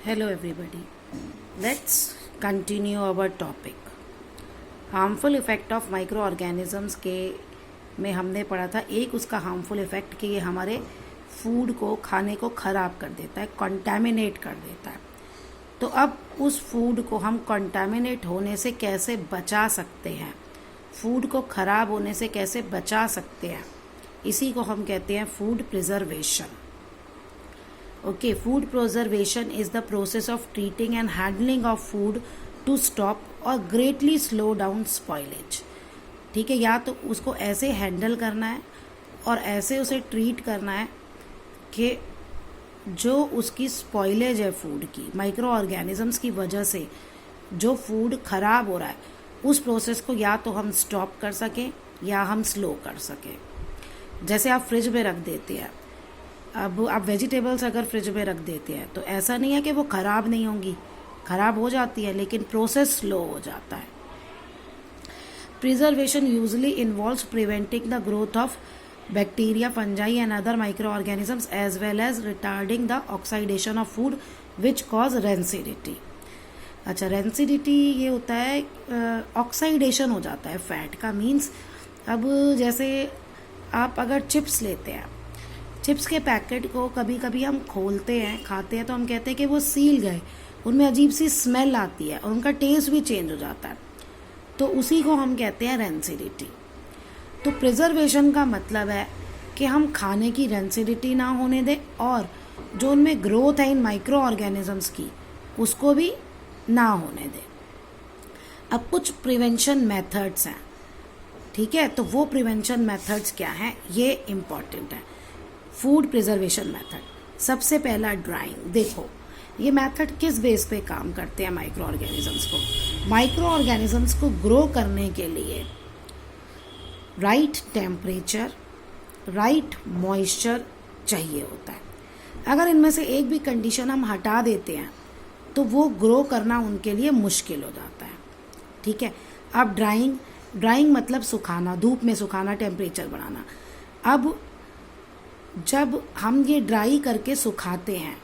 Hello everybody. Let's continue our topic. Harmful effect of microorganisms के में हमने पढ़ा था एक उसका हार्मफुल इफ़ेक्ट कि ये हमारे फूड को खाने को ख़राब कर देता है, कंटामिनेट कर देता है। तो अब उस फूड को हम कंटामिनेट होने से कैसे बचा सकते हैं, फूड को ख़राब होने से कैसे बचा सकते हैं, इसी को हम कहते हैं food preservation. Okay, food preservation is the process of treating and handling of food to stop or greatly slow down spoilage. ठीक है, या तो उसको ऐसे हैंडल करना है और ऐसे उसे ट्रीट करना है कि जो उसकी स्पॉइलेज है फूड की, माइक्रो ऑर्गेनिजम्स की वजह से जो फूड खराब हो रहा है, उस प्रोसेस को या तो हम स्टॉप कर सकें या हम स्लो कर सकें। जैसे आप फ्रिज में रख देते हैं, अब आप वेजिटेबल्स अगर फ्रिज में रख देते हैं तो ऐसा नहीं है कि वो ख़राब नहीं होंगी, ख़राब हो जाती है, लेकिन प्रोसेस स्लो हो जाता है। Preservation usually involves preventing the growth of bacteria, fungi and other microorganisms as well as retarding the oxidation of food which cause rancidity. अच्छा, रेंसिडिटी ये होता है ऑक्सीडेशन हो जाता है फैट का। मीन्स अब जैसे आप अगर चिप्स लेते हैं, चिप्स के पैकेट को कभी कभी हम खोलते हैं, खाते हैं, तो हम कहते हैं कि वो सील गए, उनमें अजीब सी स्मेल आती है और उनका टेस्ट भी चेंज हो जाता है, तो उसी को हम कहते हैं रेंसिडिटी। तो प्रिजर्वेशन का मतलब है कि हम खाने की रेंसिडिटी ना होने दें और जो उनमें ग्रोथ है इन माइक्रो ऑर्गेनिजम्स की, उसको भी ना होने दें। अब कुछ प्रिवेंशन मेथड्स हैं, ठीक है, तो वो प्रिवेंशन मेथड्स क्या हैं, ये इम्पॉर्टेंट है। फूड प्रिजर्वेशन मेथड, सबसे पहला ड्राइंग। देखो ये मेथड किस बेस पे काम करते हैं माइक्रो ऑर्गेनिजम्स को। माइक्रो ऑर्गेनिजम्स को ग्रो करने के लिए राइट टेम्परेचर, राइट मॉइस्चर चाहिए होता है। अगर इनमें से एक भी कंडीशन हम हटा देते हैं तो वो ग्रो करना उनके लिए मुश्किल हो जाता है, ठीक है। अब ड्राइंग मतलब सुखाना, धूप में सुखाना, टेम्परेचर बढ़ाना। अब जब हम ये ड्राई करके सुखाते हैं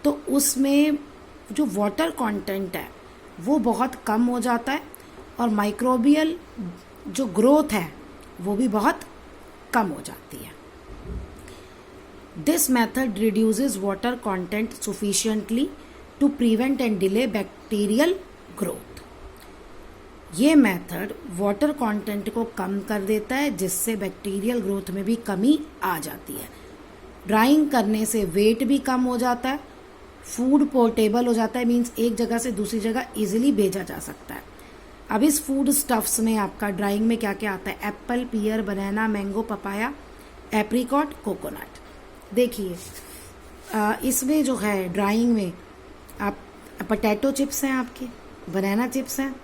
तो उसमें जो वाटर कंटेंट है वो बहुत कम हो जाता है और माइक्रोबियल जो ग्रोथ है वो भी बहुत कम हो जाती है। This method reduces water content sufficiently to prevent and delay bacterial growth. ये मेथड वाटर कंटेंट को कम कर देता है जिससे बैक्टीरियल ग्रोथ में भी कमी आ जाती है। ड्राइंग करने से वेट भी कम हो जाता है, फूड पोर्टेबल हो जाता है, मीन्स एक जगह से दूसरी जगह इजीली भेजा जा सकता है। अब इस फूड स्टफ्स में आपका ड्राइंग में क्या क्या आता है, एप्पल, पियर, बनाना, मैंगो, पपाया, एप्रिकॉट, कोकोनट। देखिए इसमें जो है ड्राइंग में आप पोटैटो चिप्स हैं, आपके बनाना चिप्स हैं,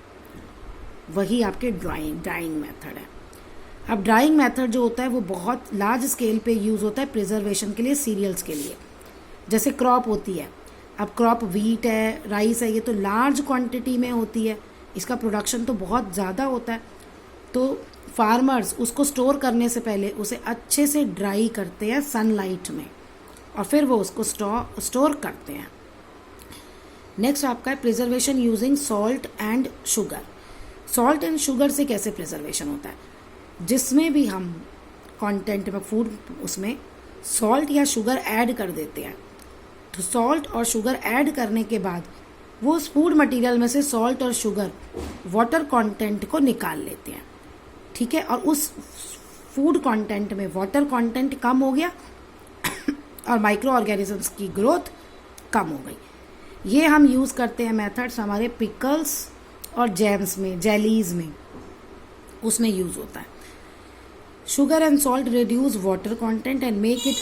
वही आपके ड्राइंग मेथड है। अब ड्राइंग मेथड जो होता है वो बहुत लार्ज स्केल पे यूज़ होता है प्रिजर्वेशन के लिए, सीरियल्स के लिए। जैसे क्रॉप होती है, अब क्रॉप व्हीट है, राइस है, ये तो लार्ज क्वांटिटी में होती है, इसका प्रोडक्शन तो बहुत ज़्यादा होता है। तो फार्मर्स उसको स्टोर करने से पहले उसे अच्छे से ड्राई करते हैं सनलाइट में और फिर वो उसको स्टोर करते हैं। नेक्स्ट आपका है preservation using salt and sugar. Salt and sugar से कैसे प्रिजर्वेशन होता है, जिसमें भी हम कंटेंट में फूड उसमें सॉल्ट या शुगर ऐड कर देते हैं, तो सॉल्ट और शुगर ऐड करने के बाद वो उस फूड मटेरियल में से सॉल्ट और शुगर वाटर कंटेंट को निकाल लेते हैं, ठीक है, और उस फूड कंटेंट में वाटर कंटेंट कम हो गया और माइक्रो ऑर्गेनिजम्स की ग्रोथ कम हो गई। ये हम यूज़ करते हैं मेथड्स हमारे पिकल्स और जैम्स में, जेलीज में, उसमें यूज होता है। Sugar and salt reduce water content and make it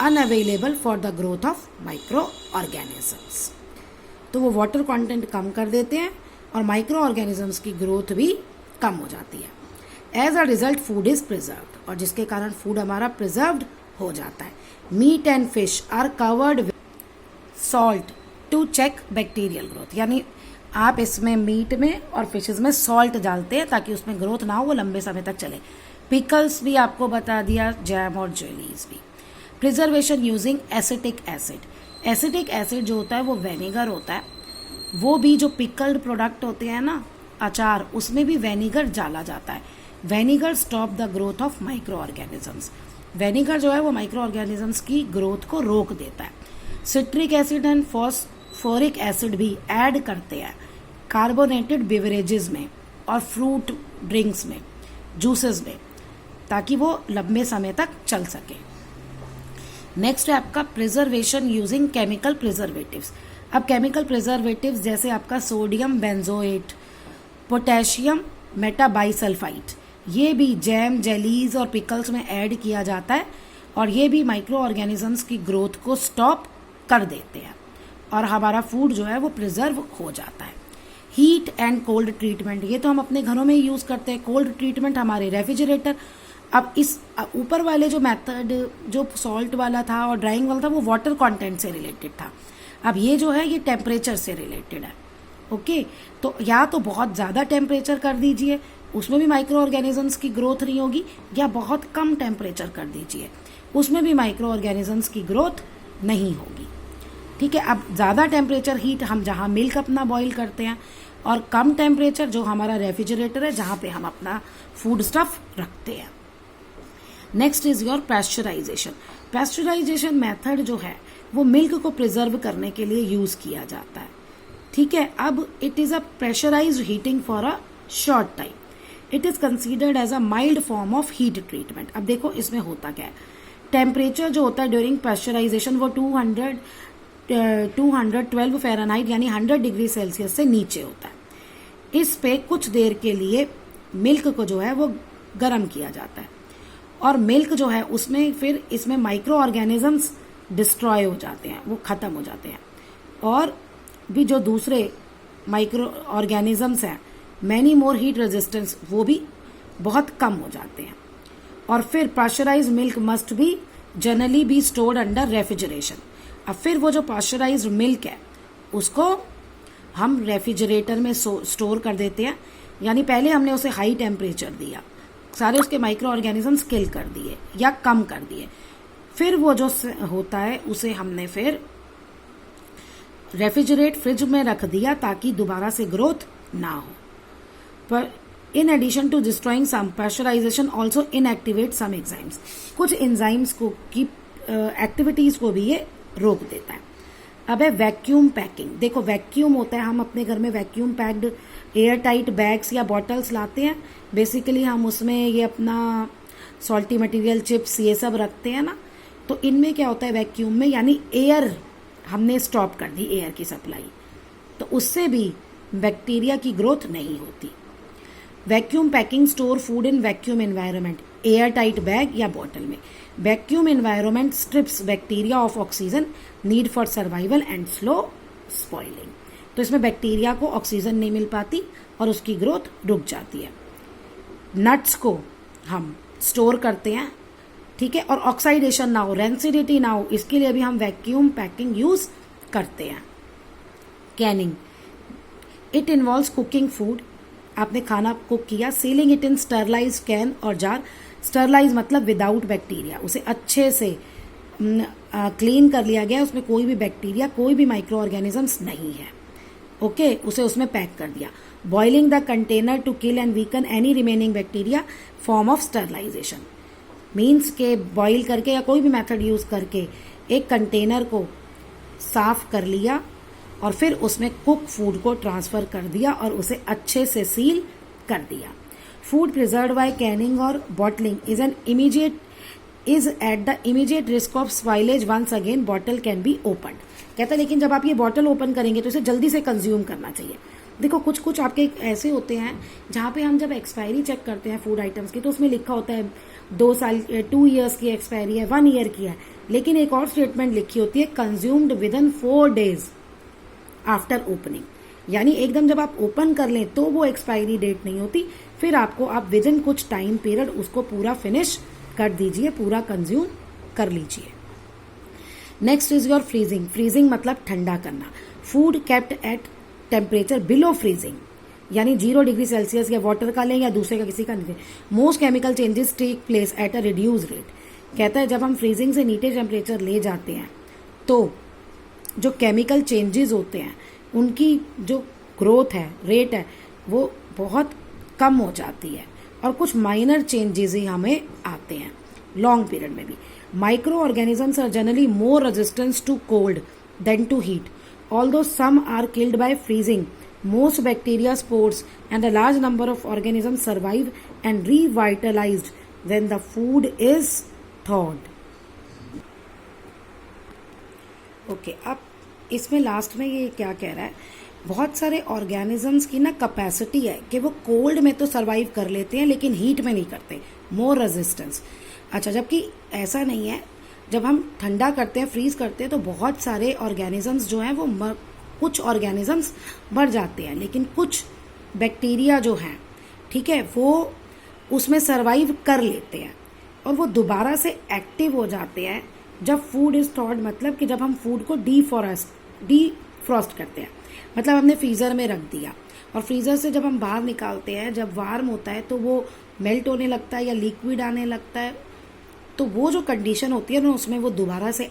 unavailable for the growth of micro organisms. तो वो वाटर कंटेंट कम कर देते हैं और माइक्रो ऑर्गेनिजम्स की ग्रोथ भी कम हो जाती है। As a result food is preserved, और जिसके कारण फूड हमारा प्रिजर्व्ड हो जाता है। Meat and fish are covered with salt to check bacterial growth, यानी आप इसमें मीट में और फिशेस में सॉल्ट डालते हैं ताकि उसमें ग्रोथ ना हो, वो लंबे समय तक चले। पिकल्स भी आपको बता दिया, जैम और जेलीज भी। Preservation using acetic acid, acetic acid जो होता है वो वेनेगर होता है, वो भी जो पिकल्ड प्रोडक्ट होते हैं ना, अचार, उसमें भी वेनेगर डाला जाता है। Vinegar stop the growth of micro organisms. Vinegar जो है वो माइक्रो ऑर्गेनिजम्स की ग्रोथ को रोक देता है। Citric acid and phosphoric acid भी ऐड करते हैं कार्बोनेटेड बेवरेजेस में और फ्रूट ड्रिंक्स में, जूसेस में, ताकि वो लंबे समय तक चल सके। नेक्स्ट है आपका प्रिजर्वेशन यूजिंग केमिकल प्रिजर्वेटिव्स। अब केमिकल प्रिजर्वेटिव्स जैसे आपका सोडियम बेंजोएट, पोटेशियम मेटाबाइसल्फाइड, ये भी जैम, जेलीज और पिकल्स में ऐड किया जाता है और ये भी माइक्रो ऑर्गेनिजम्स की ग्रोथ को स्टॉप कर देते हैं और हमारा फूड जो है वो प्रिजर्व हो जाता है। हीट एंड कोल्ड ट्रीटमेंट, ये तो हम अपने घरों में ही यूज करते हैं। कोल्ड ट्रीटमेंट हमारे रेफ्रिजरेटर। अब इस ऊपर वाले जो मेथड जो सॉल्ट वाला था और ड्राइंग वाला था वो वाटर कंटेंट से रिलेटेड था। अब ये जो है ये टेम्परेचर से रिलेटेड है। ओके, तो या तो बहुत ज़्यादा टेम्परेचर कर दीजिए, उसमें भी माइक्रो ऑर्गेनिजम्स की ग्रोथ नहीं होगी, या बहुत कम टेम्परेचर कर दीजिए, उसमें भी माइक्रो ऑर्गेनिजम्स की ग्रोथ नहीं होगी। ठीक है, अब ज़्यादा टेम्परेचर हीट हम जहाँ मिल्क अपना बॉईल करते हैं, और कम टेम्परेचर जो हमारा रेफ्रिजरेटर है जहाँ पे हम अपना फूड स्टफ रखते हैं। Next is your pasteurisation. Pasteurisation method जो है वो मिल्क को प्रिजर्व करने के लिए यूज किया जाता है। ठीक है, अब it is a pressurised heating for a short time. It is considered as a mild form of heat treatment. अब देखो इसमें होता क्या है, टेम्परेचर जो होता है ड्यूरिंग पैस्चराइजेशन वो 212 फ़ारेनहाइट यानी 100 डिग्री सेल्सियस से नीचे होता है। इस पे कुछ देर के लिए मिल्क को जो है वो गर्म किया जाता है और मिल्क जो है उसमें फिर इसमें माइक्रो ऑर्गेनिजम्स डिस्ट्रॉय हो जाते हैं, वो खत्म हो जाते हैं, और भी जो दूसरे माइक्रो ऑर्गेनिजम्स हैं, मैनी मोर हीट रेजिस्टेंस, वो भी बहुत कम हो जाते हैं। और फिर pasteurised milk must be generally be stored under refrigeration. अब फिर वो जो पास्चराइज्ड मिल्क है उसको हम रेफ्रिजरेटर में स्टोर कर देते हैं, यानी पहले हमने उसे हाई टेम्परेचर दिया, सारे उसके माइक्रो ऑर्गेनिजम्स किल कर दिए या कम कर दिए, फिर वो जो होता है उसे हमने फिर रेफ्रिजरेट फ्रिज में रख दिया ताकि दोबारा से ग्रोथ ना हो। पर in addition to destroying some, pasteurisation also inactivate some enzymes. कुछ एंजाइम्स को की एक्टिविटीज को भी ये रोक देता है। अब है वैक्यूम पैकिंग। देखो वैक्यूम होता है, हम अपने घर में vacuum packed air tight bags या बॉटल्स लाते हैं। बेसिकली हम उसमें ये अपना सॉल्टी मटेरियल, चिप्स, ये सब रखते हैं ना, तो इनमें क्या होता है वैक्यूम में, यानी एयर हमने स्टॉप कर दी, एयर की सप्लाई, तो उससे भी बैक्टीरिया की ग्रोथ नहीं होती। Vacuum packing store food in vacuum environment, air tight bag या बॉटल में। Vacuum environment strips bacteria of oxygen need for survival and slow spoiling. तो इसमें बैक्टीरिया को ऑक्सीजन नहीं मिल पाती और उसकी ग्रोथ रुक जाती है। नट्स को हम स्टोर करते हैं, ठीक है, और ऑक्साइडेशन ना हो, रेंसिडिटी ना हो, इसके लिए भी हम वैक्यूम पैकिंग यूज करते हैं। Canning, it involves cooking food, आपने खाना कुक किया, sealing it in sterilise can और जार। स्टरलाइज मतलब विदाउट बैक्टीरिया, उसे अच्छे से क्लीन कर लिया गया, उसमें कोई भी बैक्टीरिया, कोई भी माइक्रो ऑर्गेनिजम्स नहीं है। ओके, उसे उसमें पैक कर दिया। Boiling the container to kill and weaken any remaining bacteria, form of sterilisation. Means के बॉईल करके या कोई भी मेथड यूज करके एक कंटेनर को साफ कर लिया और फिर उसमें कुक फूड को ट्रांसफर कर दिया और उसे अच्छे से सील कर दिया। फूड प्रिजर्व्ड बाय कैनिंग और bottling is at the immediate risk of spoilage, once again bottle can be open. कहता है लेकिन जब आप ये बॉटल ओपन करेंगे तो इसे जल्दी से कंज्यूम करना चाहिए। देखो कुछ कुछ आपके ऐसे होते हैं जहाँ पे हम जब एक्सपायरी चेक करते हैं फूड आइटम्स की तो उसमें लिखा होता है 2 साल 2 ईयर्स की एक्सपायरी है, 1 ईयर की है, लेकिन एक और स्टेटमेंट लिखी होती है consumed with in 4 days after opening, यानी एकदम जब आप ओपन कर लें तो वो एक्सपायरी डेट नहीं होती, फिर आपको आप विद इन कुछ टाइम पीरियड उसको पूरा फिनिश कर दीजिए, पूरा कंज्यूम कर लीजिए। Next is your freezing. Freezing मतलब ठंडा करना। Food kept at temperature below freezing, यानी 0 डिग्री सेल्सियस या वाटर का लें या दूसरे का किसी का नहीं। Most chemical changes take place at a reduce rate. कहता है जब हम फ्रीजिंग से नीचे टेम्परेचर ले जाते हैं तो जो केमिकल चेंजेस होते हैं उनकी जो ग्रोथ है, रेट है, वो बहुत कम हो जाती है और कुछ माइनर चेंजेस ही हमें आते हैं लॉन्ग पीरियड में भी। Microorganisms are generally more resistance to cold than to heat, although some are killed by freezing. Most bacteria, spores, and a large number of organisms survive and revitalized when the food is thawed. Okay, अब इसमें last में ये क्या कह रहा है, बहुत सारे ऑर्गेनिजम्स की ना कैपेसिटी है कि वो कोल्ड में तो सरवाइव कर लेते हैं लेकिन हीट में नहीं करते, मोर रेजिस्टेंस। अच्छा, जबकि ऐसा नहीं है, जब हम ठंडा करते हैं, फ्रीज करते हैं, तो बहुत सारे ऑर्गेनिजम्स जो हैं वो कुछ ऑर्गेनिजम्स मर जाते हैं, लेकिन कुछ बैक्टीरिया जो हैं, ठीक है, वो उसमें सरवाइव कर लेते हैं और वो दोबारा से एक्टिव हो जाते हैं जब फूड इज थॉड, मतलब कि जब हम फूड को डीफ्रॉस्ट करते हैं, मतलब हमने फ्रीजर में रख दिया और फ्रीजर से जब हम बाहर निकालते हैं, जब वार्म होता है तो वो मेल्ट होने लगता है या लिक्विड आने लगता है, तो वो जो कंडीशन होती है ना, उसमें वो दोबारा से